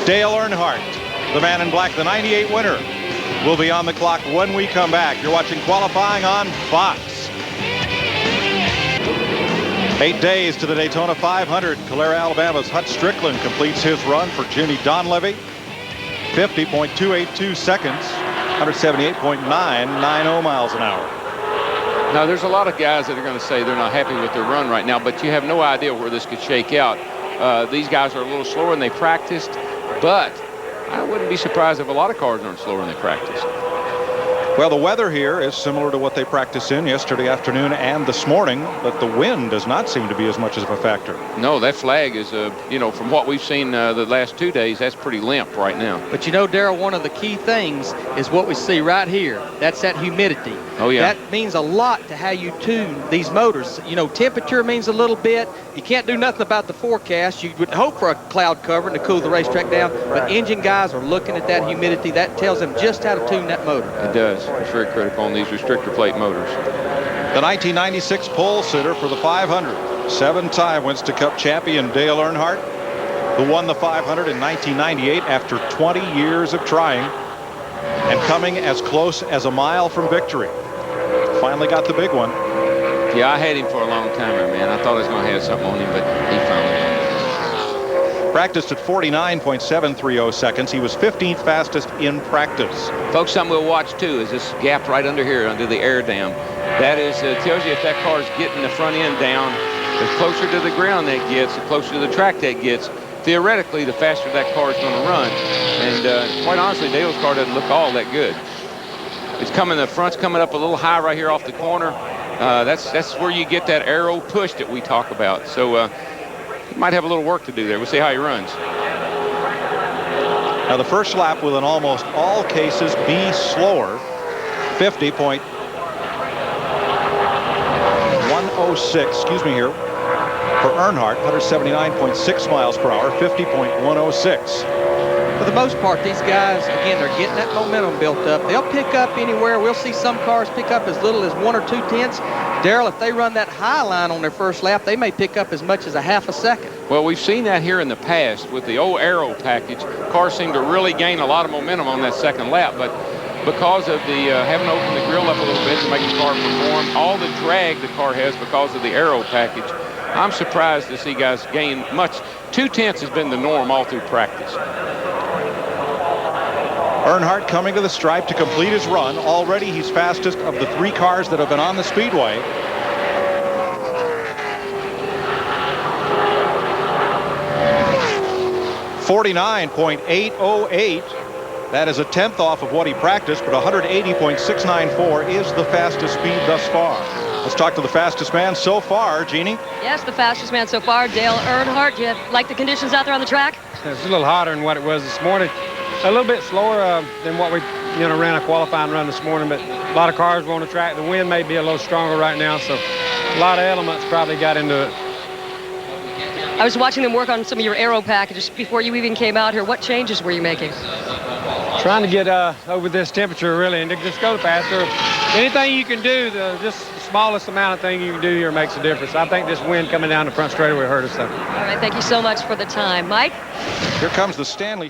Dale Earnhardt, the man in black, the 98 winner, will be on the clock when we come back. You're watching qualifying on Fox. 8 days to the Daytona 500. Calera, Alabama's Hut Strickland completes his run for Jimmy Donlevy. 50.282 seconds, 178.990 miles an hour. Now, there's a lot of guys that are going to say they're not happy with their run right now, but you have no idea where this could shake out. These guys are a little slower than they practiced, but I wouldn't be surprised if a lot of cars aren't slower than they practiced. Well, the weather here is similar to what they practiced in yesterday afternoon and this morning, but the wind does not seem to be as much of a factor. No, that flag is, you know, from what we've seen the last 2 days, that's pretty limp right now. But you know, Darrell, one of the key things is what we see right here. That's that humidity. Oh, yeah. That means a lot to how you tune these motors. You know, temperature means a little bit. You can't do nothing about the forecast. You would hope for a cloud cover to cool the racetrack down, but engine guys are looking at that humidity. That tells them just how to tune that motor. It does. It's very critical on these restrictor plate motors. The 1996 pole sitter for the 500. 7-time Winston Cup champion Dale Earnhardt, who won the 500 in 1998 after 20 years of trying and coming as close as a mile from victory. Finally got the big one. Yeah, I had him for a long time, man. I thought I was going to have something on him, but he finally won. Practiced at 49.730 seconds. He was 15th fastest in practice. Folks, something we'll watch too is this gap right under here, under the air dam. That is tells you if that car is getting the front end down. The closer to the ground that gets, the closer to the track that gets. Theoretically, the faster that car is going to run. And quite honestly, Dale's car doesn't look all that good. It's coming, the front's coming up a little high right here off the corner. That's where you get that aero push that we talk about. So he might have a little work to do there. We'll see how he runs. Now the first lap will in almost all cases be slower. 50.106, excuse me here, for Earnhardt, 179.6 miles per hour, 50.106. For the most part, these guys, again, they're getting that momentum built up. They'll pick up anywhere. We'll see some cars pick up as little as 1 or 2 tenths. Darrell, if they run that high line on their first lap, they may pick up as much as a half a second. Well, we've seen that here in the past with the old aero package. Cars seem to really gain a lot of momentum on that second lap, but because of the having to open the grill up a little bit to make the car perform, all the drag the car has because of the aero package, I'm surprised to see guys gain much. 2 tenths has been the norm all through practice. Earnhardt coming to the stripe to complete his run. Already he's fastest of the 3 cars that have been on the speedway. .808. That is a tenth off of what he practiced, but 180.694 is the fastest speed thus far. Let's talk to the fastest man so far, Jeannie. Yes, the fastest man so far, Dale Earnhardt. Do you like the conditions out there on the track? It's a little hotter than what it was this morning. A little bit slower than what we ran a qualifying run this morning, but a lot of cars were on the track. The wind may be a little stronger right now, so a lot of elements probably got into it. I was watching them work on some of your aero packages before you even came out here. What changes were you making? Trying to get over this temperature, really, and to just go faster. Anything you can do, just the smallest amount of thing you can do here makes a difference. I think this wind coming down the front straightaway hurt us. All right, thank you so much for the time. Mike? Here comes the Stanley.